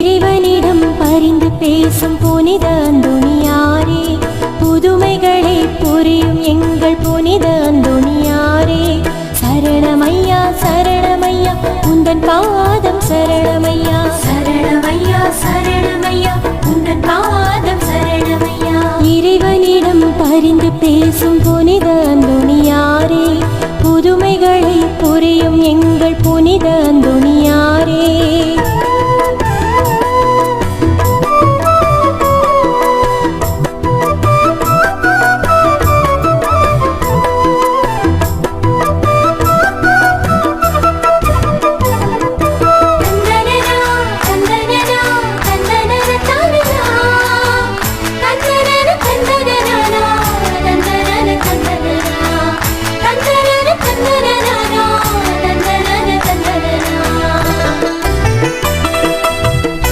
இறைவனிடம் பரிந்து பேசும் புனித அந்தோணியாரே, புதுமைகளை புரியும் எங்கள் புனித அந்தோணியாரே, சரணமையா சரணமையா உந்தன் பாதம் சரணமையா, சரணமையா சரணமையா உந்தன் பாதம் சரணமையா. இறைவனிடம் பரிந்து பேசும் புனித